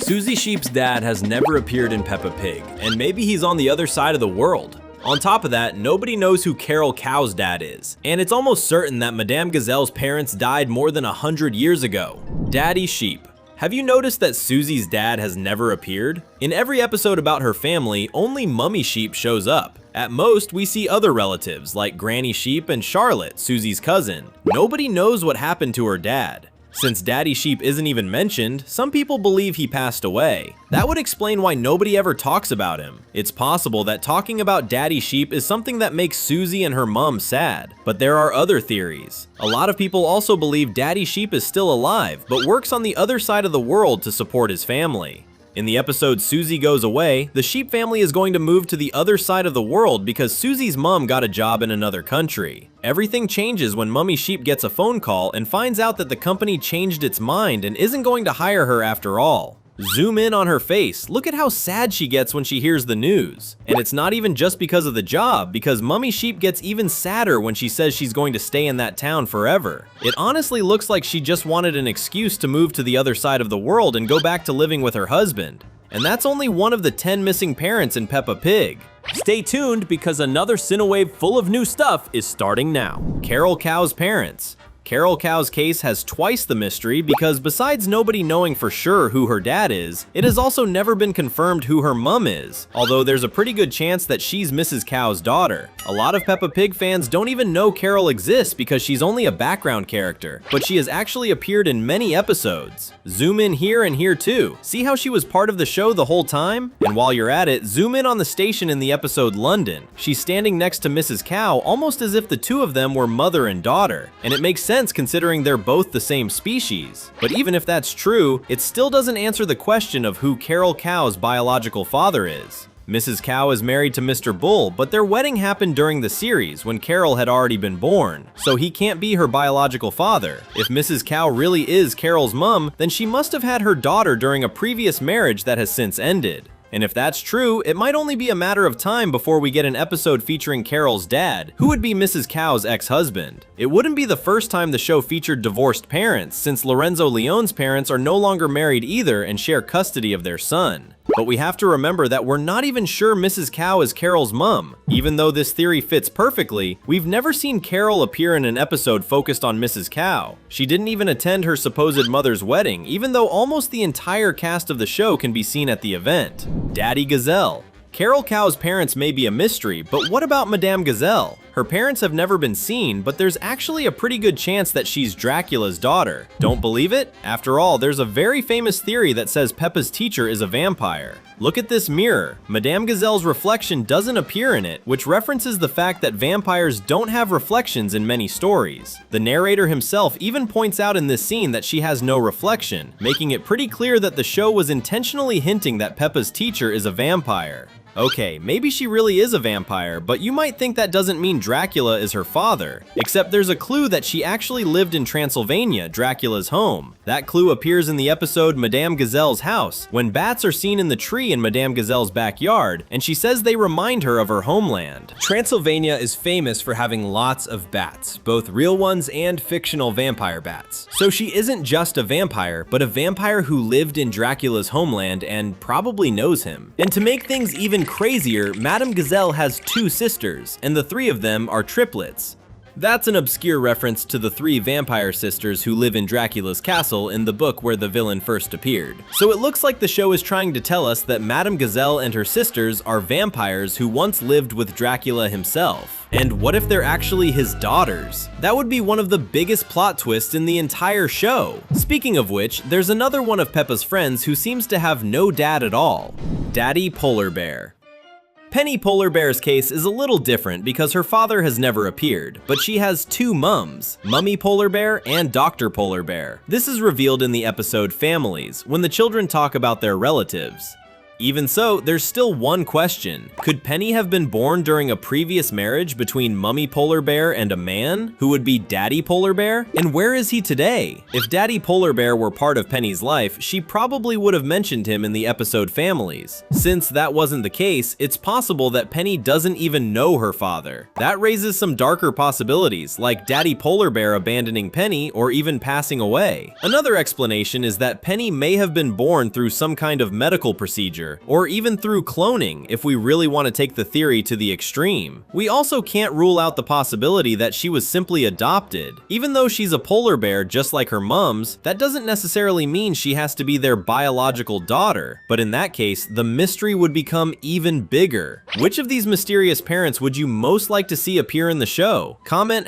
Susie Sheep's dad has never appeared in Peppa Pig, and maybe he's on the other side of the world. On top of that, nobody knows who Carol Cow's dad is, and it's almost certain that Madame Gazelle's parents died more than 100 years ago. Daddy Sheep. Have you noticed that Susie's dad has never appeared? In every episode about her family, only Mummy Sheep shows up. At most, we see other relatives like Granny Sheep and Charlotte, Susie's cousin. Nobody knows what happened to her dad. Since Daddy Sheep isn't even mentioned, some people believe he passed away. That would explain why nobody ever talks about him. It's possible that talking about Daddy Sheep is something that makes Susie and her mom sad, but there are other theories. A lot of people also believe Daddy Sheep is still alive, but works on the other side of the world to support his family. In the episode Susie Goes Away, the Sheep family is going to move to the other side of the world because Susie's mom got a job in another country. Everything changes when Mummy Sheep gets a phone call and finds out that the company changed its mind and isn't going to hire her after all. Zoom in on her face, look at how sad she gets when she hears the news. And it's not even just because of the job, because Mummy Sheep gets even sadder when she says she's going to stay in that town forever. It honestly looks like she just wanted an excuse to move to the other side of the world and go back to living with her husband. And that's only one of the 10 missing parents in Peppa Pig. Stay tuned because another Cinewave full of new stuff is starting now. Carol Cow's parents. Carol Cow's case has twice the mystery because besides nobody knowing for sure who her dad is, it has also never been confirmed who her mum is, although there's a pretty good chance that she's Mrs. Cow's daughter. A lot of Peppa Pig fans don't even know Carol exists because she's only a background character, but she has actually appeared in many episodes. Zoom in here and here too. See how she was part of the show the whole time? And while you're at it, zoom in on the station in the episode London. She's standing next to Mrs. Cow almost as if the two of them were mother and daughter, and it makes sense considering they're both the same species. But even if that's true, it still doesn't answer the question of who Carol Cow's biological father is. Mrs. Cow is married to Mr. Bull, but their wedding happened during the series when Carol had already been born, so he can't be her biological father. If Mrs. Cow really is Carol's mum, then she must have had her daughter during a previous marriage that has since ended. And if that's true, it might only be a matter of time before we get an episode featuring Carol's dad, who would be Mrs. Cow's ex-husband. It wouldn't be the first time the show featured divorced parents, since Lorenzo Leone's parents are no longer married either and share custody of their son. But we have to remember that we're not even sure Mrs. Cow is Carol's mum. Even though this theory fits perfectly, we've never seen Carol appear in an episode focused on Mrs. Cow. She didn't even attend her supposed mother's wedding, even though almost the entire cast of the show can be seen at the event. Daddy Gazelle. Carol Cow's parents may be a mystery, but what about Madame Gazelle? Her parents have never been seen, but there's actually a pretty good chance that she's Dracula's daughter. Don't believe it? After all, there's a very famous theory that says Peppa's teacher is a vampire. Look at this mirror. Madame Gazelle's reflection doesn't appear in it, which references the fact that vampires don't have reflections in many stories. The narrator himself even points out in this scene that she has no reflection, making it pretty clear that the show was intentionally hinting that Peppa's teacher is a vampire. Okay, maybe she really is a vampire, but you might think that doesn't mean Dracula is her father. Except there's a clue that she actually lived in Transylvania, Dracula's home. That clue appears in the episode Madame Gazelle's house, when bats are seen in the tree in Madame Gazelle's backyard, and she says they remind her of her homeland. Transylvania is famous for having lots of bats, both real ones and fictional vampire bats. So she isn't just a vampire, but a vampire who lived in Dracula's homeland and probably knows him. And to make things even crazier, Madame Gazelle has two sisters, and the three of them are triplets. That's an obscure reference to the three vampire sisters who live in Dracula's castle in the book where the villain first appeared. So it looks like the show is trying to tell us that Madame Gazelle and her sisters are vampires who once lived with Dracula himself. And what if they're actually his daughters? That would be one of the biggest plot twists in the entire show. Speaking of which, there's another one of Peppa's friends who seems to have no dad at all. Daddy Polar Bear. Penny Polar Bear's case is a little different because her father has never appeared, but she has two mums, Mummy Polar Bear and Dr. Polar Bear. This is revealed in the episode Families, when the children talk about their relatives. Even so, there's still one question. Could Penny have been born during a previous marriage between Mummy Polar Bear and a man, who would be Daddy Polar Bear? And where is he today? If Daddy Polar Bear were part of Penny's life, she probably would have mentioned him in the episode Families. Since that wasn't the case, it's possible that Penny doesn't even know her father. That raises some darker possibilities, like Daddy Polar Bear abandoning Penny or even passing away. Another explanation is that Penny may have been born through some kind of medical procedure, or even through cloning if we really want to take the theory to the extreme. We also can't rule out the possibility that she was simply adopted. Even though she's a polar bear just like her mums, that doesn't necessarily mean she has to be their biological daughter. But in that case, the mystery would become even bigger. Which of these mysterious parents would you most like to see appear in the show? Comment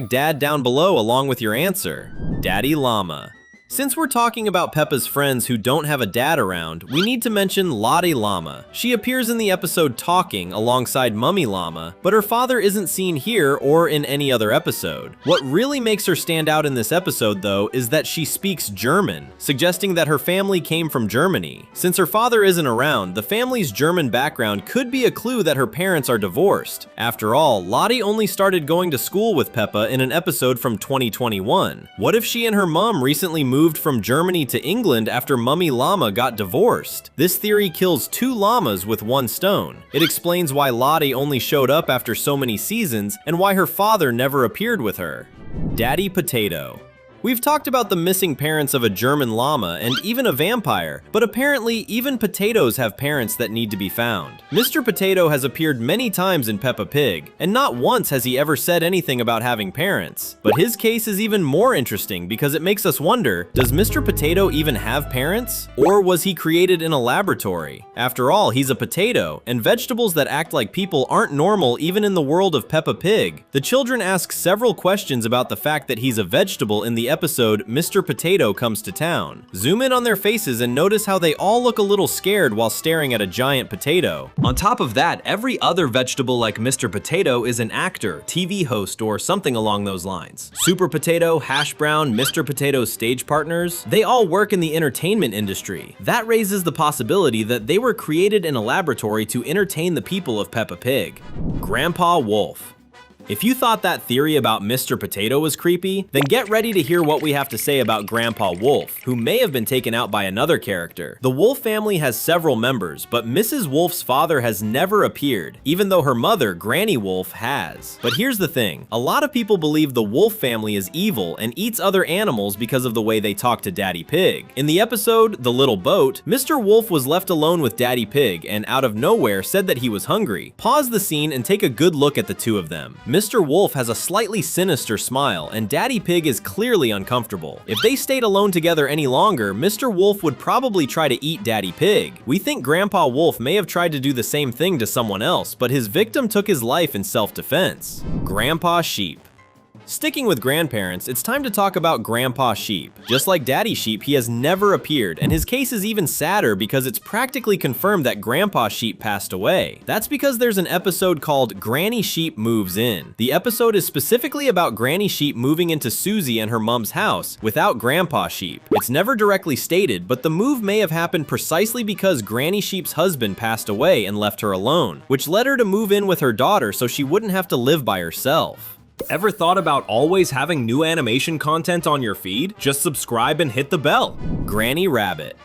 #dad down below along with your answer. Daddy Llama. Since we're talking about Peppa's friends who don't have a dad around, we need to mention Lama. She appears in the episode Talking alongside Mummy Llama, but her father isn't seen here or in any other episode. What really makes her stand out in this episode, though, is that she speaks German, suggesting that her family came from Germany. Since her father isn't around, the family's German background could be a clue that her parents are divorced. After all, Lottie only started going to school with Peppa in an episode from 2021. What if she and her mom recently moved from Germany to England after Mummy Llama got divorced? This theory kills two llamas with one stone. It explains why Lottie only showed up after so many seasons and why her father never appeared with her. Daddy Potato. We've talked about the missing parents of a German llama and even a vampire, but apparently even potatoes have parents that need to be found. Mr. Potato has appeared many times in Peppa Pig, and not once has he ever said anything about having parents. But his case is even more interesting because it makes us wonder, does Mr. Potato even have parents? Or was he created in a laboratory? After all, he's a potato, and vegetables that act like people aren't normal even in the world of Peppa Pig. The children ask several questions about the fact that he's a vegetable in the episode Mr. Potato Comes to Town. Zoom in on their faces and notice how they all look a little scared while staring at a giant potato. On top of that, every other vegetable like Mr. Potato is an actor, TV host, or something along those lines. Super Potato, Hash Brown, Mr. Potato's stage partners, they all work in the entertainment industry. That raises the possibility that they were created in a laboratory to entertain the people of Peppa Pig. Grandpa Wolf. If you thought that theory about Mr. Potato was creepy, then get ready to hear what we have to say about Grandpa Wolf, who may have been taken out by another character. The Wolf family has several members, but Mrs. Wolf's father has never appeared, even though her mother, Granny Wolf, has. But here's the thing, a lot of people believe the Wolf family is evil and eats other animals because of the way they talk to Daddy Pig. In the episode, The Little Boat, Mr. Wolf was left alone with Daddy Pig and out of nowhere said that he was hungry. Pause the scene and take a good look at the two of them. Mr. Wolf has a slightly sinister smile, and Daddy Pig is clearly uncomfortable. If they stayed alone together any longer, Mr. Wolf would probably try to eat Daddy Pig. We think Grandpa Wolf may have tried to do the same thing to someone else, but his victim took his life in self-defense. Grandpa Sheep. Sticking with grandparents, it's time to talk about Grandpa Sheep. Just like Daddy Sheep, he has never appeared, and his case is even sadder because it's practically confirmed that Grandpa Sheep passed away. That's because there's an episode called Granny Sheep Moves In. The episode is specifically about Granny Sheep moving into Susie and her mom's house without Grandpa Sheep. It's never directly stated, but the move may have happened precisely because Granny Sheep's husband passed away and left her alone, which led her to move in with her daughter so she wouldn't have to live by herself. Ever thought about always having new animation content on your feed? Just subscribe and hit the bell. Granny Rabbit.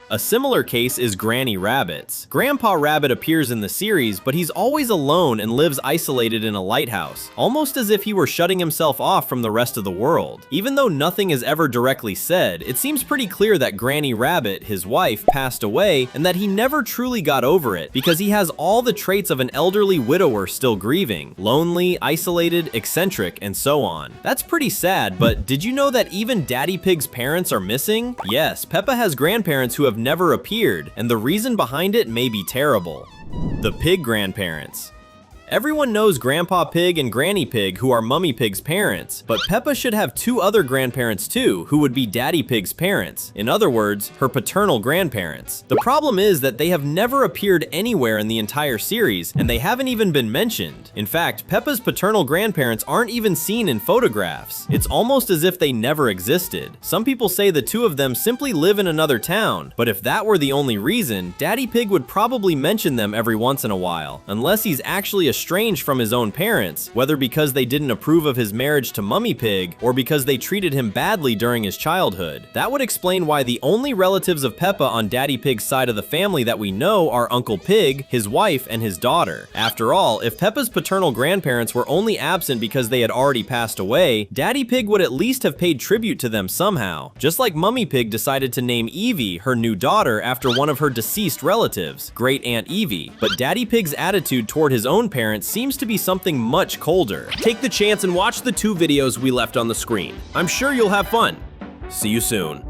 A similar case is Granny Rabbit's. Grandpa Rabbit appears in the series, but he's always alone and lives isolated in a lighthouse, almost as if he were shutting himself off from the rest of the world. Even though nothing is ever directly said, it seems pretty clear that Granny Rabbit, his wife, passed away and that he never truly got over it because he has all the traits of an elderly widower still grieving: lonely, isolated, eccentric, and so on. That's pretty sad, but did you know that even Daddy Pig's parents are missing? Yes, Peppa has grandparents who have never appeared, and the reason behind it may be terrible. The Pig Grandparents. Everyone knows Grandpa Pig and Granny Pig, who are Mummy Pig's parents, but Peppa should have two other grandparents too, who would be Daddy Pig's parents. In other words, her paternal grandparents. The problem is that they have never appeared anywhere in the entire series, and they haven't even been mentioned. In fact, Peppa's paternal grandparents aren't even seen in photographs. It's almost as if they never existed. Some people say the two of them simply live in another town, but if that were the only reason, Daddy Pig would probably mention them every once in a while, unless he's actually estranged from his own parents, whether because they didn't approve of his marriage to Mummy Pig, or because they treated him badly during his childhood. That would explain why the only relatives of Peppa on Daddy Pig's side of the family that we know are Uncle Pig, his wife, and his daughter. After all, if Peppa's paternal grandparents were only absent because they had already passed away, Daddy Pig would at least have paid tribute to them somehow. Just like Mummy Pig decided to name Evie, her new daughter, after one of her deceased relatives, Great Aunt Evie. But Daddy Pig's attitude toward his own parents seems to be something much colder. Take the chance and watch the two videos we left on the screen. I'm sure you'll have fun. See you soon.